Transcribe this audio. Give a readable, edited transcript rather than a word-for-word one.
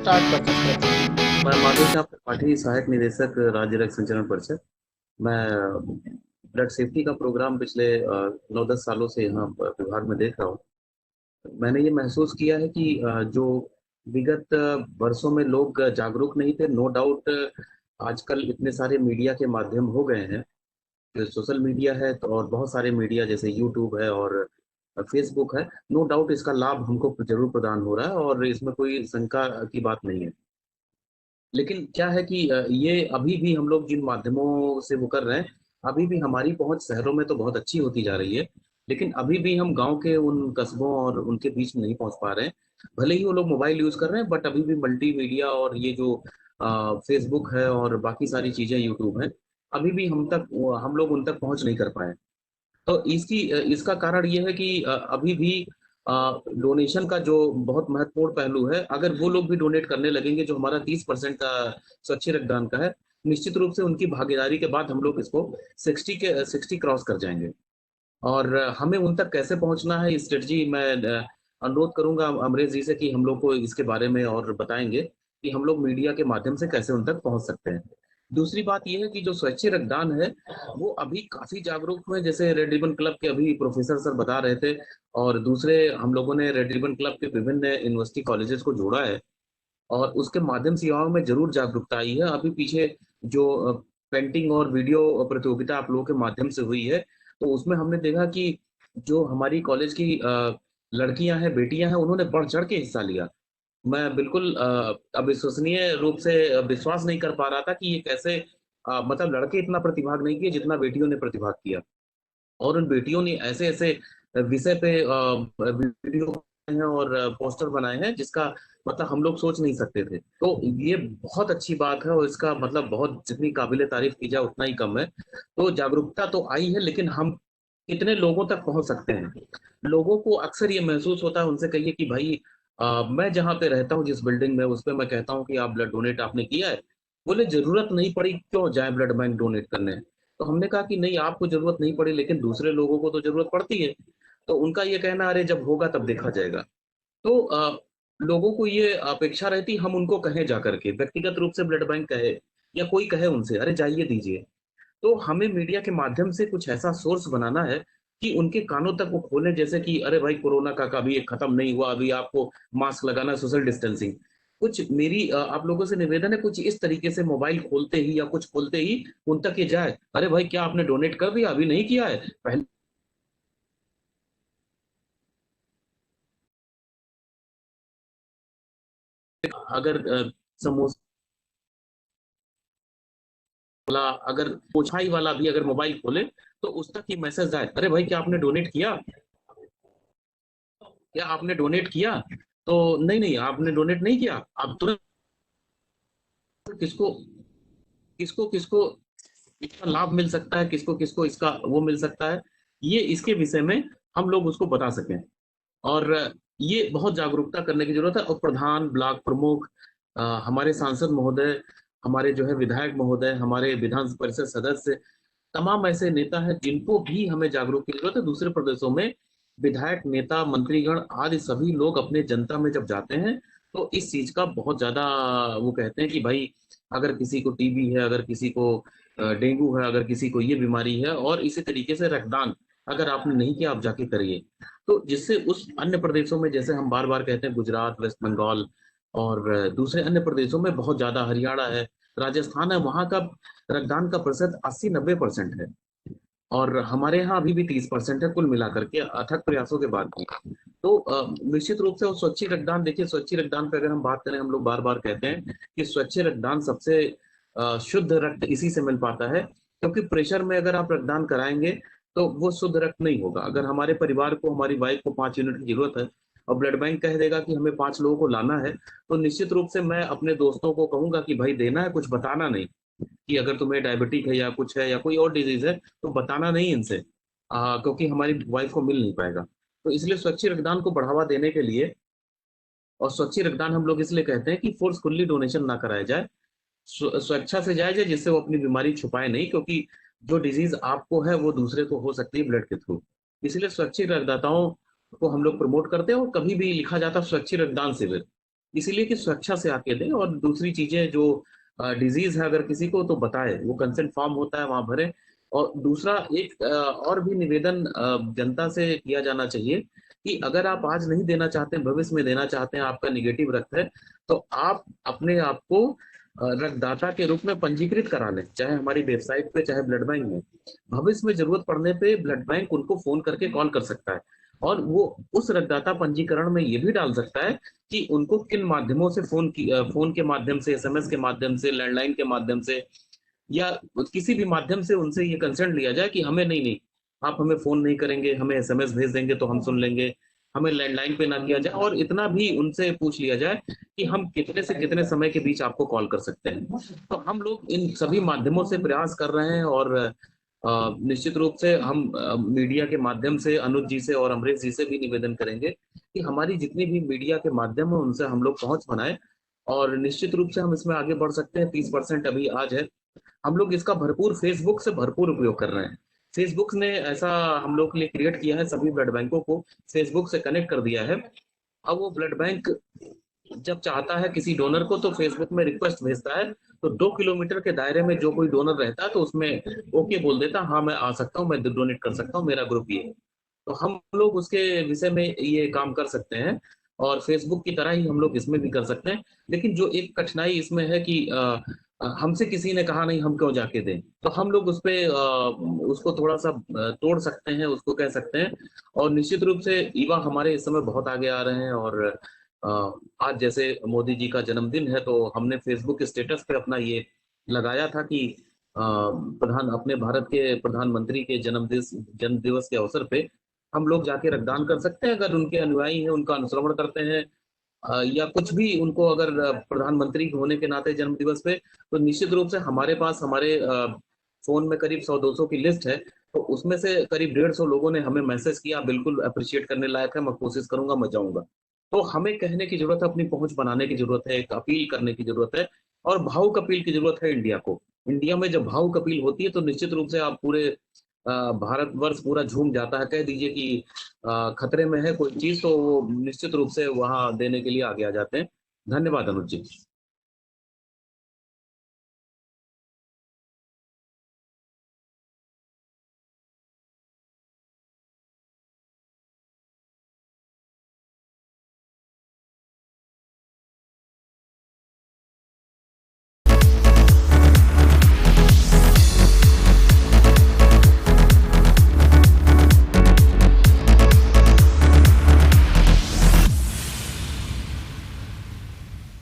Start कर सकते थे। मैं माधव श्याम त्रिपाठी, सहायक निदेशक राज्य रक्त संचरण परिषद। मैं ब्लड सेफ्टी का प्रोग्राम पिछले 9-10 सालों से यहाँ विभाग में देख रहा हूँ। मैंने ये महसूस किया है कि जो विगत वर्षों में लोग जागरूक नहीं थे, नो डाउट आजकल इतने सारे मीडिया के माध्यम हो गए हैं, जो सोशल मीडिया है तो और बहुत सारे मीडिया जैसे यूट्यूब है और फेसबुक है। नो डाउट इसका लाभ हमको जरूर प्रदान हो रहा है और इसमें कोई शंका की बात नहीं है। लेकिन क्या है कि ये अभी भी हम लोग जिन माध्यमों से वो कर रहे हैं, अभी भी हमारी पहुंच शहरों में तो बहुत अच्छी होती जा रही है, लेकिन अभी भी हम गांव के उन कस्बों और उनके बीच में नहीं पहुंच पा रहे हैं। भले ही वो लोग मोबाइल यूज कर रहे हैं, बट अभी भी मल्टीमीडिया और ये जो फेसबुक है और बाकी सारी चीजें यूट्यूब है, अभी भी हम लोग उन तक पहुंच नहीं कर पाए। तो इसका कारण ये है कि अभी भी डोनेशन का जो बहुत महत्वपूर्ण पहलू है, अगर वो लोग भी डोनेट करने लगेंगे जो हमारा 30% का स्वच्छ रक्तदान का है, निश्चित रूप से उनकी भागीदारी के बाद हम लोग इसको 60 क्रॉस कर जाएंगे। और हमें उन तक कैसे पहुंचना है, स्ट्रेटजी मैं अनुरोध करूंगा अमरेश जी से कि हम लोग को इसके बारे में और बताएंगे कि हम लोग मीडिया के माध्यम से कैसे उन तक पहुंच सकते हैं। दूसरी बात यह है कि जो स्वच्छ रक्तदान है, वो अभी काफी जागरूक हुए, जैसे रेड रिबन क्लब के अभी प्रोफेसर सर बता रहे थे, और दूसरे हम लोगों ने रेड रिबन क्लब के विभिन्न यूनिवर्सिटी कॉलेजेस को जोड़ा है, और उसके माध्यम से युवाओं में जरूर जागरूकता आई है। अभी पीछे जो पेंटिंग और वीडियो प्रतियोगिता आप लोगों के माध्यम से हुई है, तो उसमें हमने देखा कि जो हमारी कॉलेज की लड़कियां हैं, बेटियां हैं, उन्होंने बढ़ चढ़ के हिस्सा लिया। मैं बिल्कुल अविश्वसनीय रूप से विश्वास नहीं कर पा रहा था कि ये कैसे मतलब लड़के इतना प्रतिभाग नहीं किए जितना बेटियों ने प्रतिभाग किया। और उन बेटियों ने ऐसे ऐसे विषय पे वीडियो बनाए हैं और पोस्टर बनाए हैं जिसका मतलब हम लोग सोच नहीं सकते थे। तो ये बहुत अच्छी बात है और इसका मतलब बहुत जितनी काबिले तारीफ की जाए उतना ही कम है। तो जागरूकता तो आई है, लेकिन हम कितने लोगों तक पहुंच सकते हैं? लोगों को अक्सर ये महसूस होता है, उनसे कहिए कि भाई मैं जहाँ पे रहता हूँ, जिस बिल्डिंग में, उस पे मैं कहता हूँ कि आप ब्लड डोनेट आपने किया है, बोले जरूरत नहीं पड़ी, क्यों जाए ब्लड बैंक डोनेट करने। तो हमने कहा कि नहीं, आपको जरूरत नहीं पड़ी लेकिन दूसरे लोगों को तो जरूरत पड़ती है। तो उनका ये कहना, अरे जब होगा तब देखा जाएगा। तो लोगों को ये अपेक्षा रहती, हम उनको कहें जा करके, व्यक्तिगत रूप से ब्लड बैंक कहे या कोई कहे उनसे, अरे जाइए दीजिए। तो हमें मीडिया के माध्यम से कुछ ऐसा सोर्स बनाना है कि उनके कानों तक वो खोलें, जैसे कि अरे भाई कोरोना का कभी ये खत्म नहीं हुआ, अभी आपको मास्क लगाना, सोशल डिस्टेंसिंग। कुछ मेरी आप लोगों से निवेदन है, कुछ इस तरीके से मोबाइल खोलते ही या कुछ खोलते ही उन तक ये जाए, अरे भाई क्या आपने डोनेट कर दिया, अभी नहीं किया है पहले। अगर समोसा वाला, अगर पोछाई वाला भी अगर मोबाइल खोले तो उस तक ये मैसेज आए, अरे भाई क्या आपने डोनेट किया, क्या आपने डोनेट किया। तो नहीं नहीं, आपने डोनेट नहीं किया, आप तुरंत किसको किसको किसको इसका लाभ मिल सकता है, किसको किसको इसका वो मिल सकता है, ये इसके विषय में हम लोग उसको बता सकें। और ये बहुत जागरूकता करने की जरूरत है। और प्रधान, ब्लॉक प्रमुख, हमारे सांसद महोदय, हमारे जो है विधायक महोदय, हमारे विधान परिषद सदस्य, तमाम ऐसे नेता हैं जिनको भी हमें जागरूक की जरूरत है। दूसरे प्रदेशों में विधायक, नेता, मंत्रीगण आदि सभी लोग अपने जनता में जब जाते हैं तो इस चीज का बहुत ज्यादा वो कहते हैं कि भाई अगर किसी को टीबी है, अगर किसी को डेंगू है, अगर किसी को ये बीमारी है, और इसी तरीके से रक्तदान अगर आपने नहीं किया आप जाके करिए। तो जिससे उस अन्य प्रदेशों में, जैसे हम बार बार कहते हैं, गुजरात, वेस्ट बंगाल और दूसरे अन्य प्रदेशों में बहुत ज्यादा, हरियाणा है, राजस्थान है, वहां का रक्तदान का प्रतिशत 80-90% है। और हमारे यहाँ अभी भी 30% है, कुल मिलाकर के अथक प्रयासों के बाद भी। तो निश्चित रूप से वो स्वच्छ रक्तदान, देखिए स्वच्छ रक्तदान पे अगर हम बात करें, हम लोग बार बार कहते हैं कि स्वच्छ रक्तदान सबसे शुद्ध रक्त इसी से मिल पाता है, क्योंकि प्रेशर में अगर आप रक्तदान कराएंगे तो वो शुद्ध रक्त नहीं होगा। अगर हमारे परिवार को, हमारी वाइफ को 5 यूनिट की जरूरत है और ब्लड बैंक कह देगा कि हमें 5 लोगों को लाना है, तो निश्चित रूप से मैं अपने दोस्तों को कहूंगा कि भाई देना है, कुछ बताना नहीं कि अगर तुम्हें डायबिटिक है या कुछ है या कोई और डिजीज है तो बताना नहीं इनसे, क्योंकि हमारी वाइफ को मिल नहीं पाएगा। तो इसलिए स्वच्छ रक्तदान को बढ़ावा देने के लिए, और स्वच्छ रक्तदान हम लोग इसलिए कहते हैं कि फोर्सफुल्ली डोनेशन ना कराया जाए, स्वेच्छा से जाए जाए, जिससे वो अपनी बीमारी छुपाए नहीं, क्योंकि जो डिजीज आपको है वो दूसरे को हो सकती है ब्लड के थ्रू। इसलिए स्वच्छ रक्तदाताओं को हम लोग प्रमोट करते हैं, और कभी भी लिखा जाता है स्वच्छ रक्तदान शिविर, इसीलिए कि स्वेच्छा से आके दें, और दूसरी चीजें जो डिजीज है अगर किसी को तो बताए, वो कंसेंट फॉर्म होता है वहां भरे। और दूसरा एक और भी निवेदन जनता से किया जाना चाहिए कि अगर आप आज नहीं देना चाहते हैं, भविष्य में देना चाहते हैं, आपका निगेटिव रक्त है, तो आप अपने आप को रक्तदाता के रूप में पंजीकृत करा लें, चाहे हमारी वेबसाइट पे चाहे ब्लड बैंक में। भविष्य में जरूरत पड़ने पे ब्लड बैंक उनको फोन करके कॉल कर सकता है, और वो उस रक्तदाता पंजीकरण में ये भी डाल सकता है कि उनको किन माध्यमों से फोन के माध्यम से, एसएमएस के माध्यम से, लैंडलाइन के माध्यम से, या किसी भी माध्यम से उनसे ये कंसर्न लिया जाए कि हमें नहीं नहीं, आप हमें फोन नहीं करेंगे, हमें एसएमएस भेज देंगे तो हम सुन लेंगे, हमें लैंडलाइन पे ना किया जाए। और इतना भी उनसे पूछ लिया जाए कि हम कितने से कितने समय के बीच आपको कॉल कर सकते हैं। तो हम लोग इन सभी माध्यमों से प्रयास कर रहे हैं, और निश्चित रूप से हम मीडिया के माध्यम से अनुज जी से और अमरीश जी से भी निवेदन करेंगे कि हमारी जितनी भी मीडिया के माध्यम है उनसे हम लोग पहुंच बनाए, और निश्चित रूप से हम इसमें आगे बढ़ सकते हैं। 30% अभी आज है, हम लोग इसका भरपूर फेसबुक से भरपूर उपयोग कर रहे हैं। फेसबुक ने ऐसा हम लोग के लिए क्रिएट किया है, सभी ब्लड बैंकों को फेसबुक से कनेक्ट कर दिया है। अब वो ब्लड बैंक जब चाहता है किसी डोनर को तो फेसबुक में रिक्वेस्ट भेजता है, तो 2 किलोमीटर के दायरे में जो कोई डोनर रहता है तो उसमें ओके बोल देता, हाँ मैं आ सकता हूँ, मैं डोनेट कर सकता हूँ, मेरा ग्रुप ये है। तो हम लोग उसके विषय में ये काम कर सकते हैं, और फेसबुक की तरह ही हम लोग इसमें भी कर सकते हैं। लेकिन जो एक कठिनाई इसमें है कि हमसे किसी ने कहा नहीं, हम क्यों जाके दें, तो हम लोग उस पे उसको थोड़ा सा तोड़ सकते हैं, उसको कह सकते हैं। और निश्चित रूप से युवा हमारे इस समय बहुत आगे आ रहे हैं, और आज जैसे मोदी जी का जन्मदिन है, तो हमने फेसबुक स्टेटस पे अपना ये लगाया था कि प्रधान अपने भारत के प्रधानमंत्री के जन्म दिवस के अवसर पे हम लोग जाके रक्तदान कर सकते हैं, अगर उनके अनुयायी हैं, उनका अनुसरण करते हैं, या कुछ भी उनको अगर प्रधानमंत्री होने के नाते जन्म दिवस पे, तो निश्चित रूप से हमारे पास हमारे फोन में करीब 100-200 की लिस्ट है। तो उसमें से करीब 150 लोगों ने हमें मैसेज किया, बिल्कुल अप्रिशिएट करने लायक है, मैं कोशिश करूंगा, मैं जाऊंगा। तो हमें कहने की जरूरत है, अपनी पहुंच बनाने की जरूरत है, एक अपील करने की जरूरत है, और भावुक अपील की जरूरत है इंडिया को। इंडिया में जब भावुक अपील होती है तो निश्चित रूप से आप पूरे भारतवर्ष पूरा झूम जाता है। कह दीजिए कि खतरे में है कोई चीज, तो वो निश्चित रूप से वहां देने के लिए आगे आ जाते हैं। धन्यवाद अनुज जी।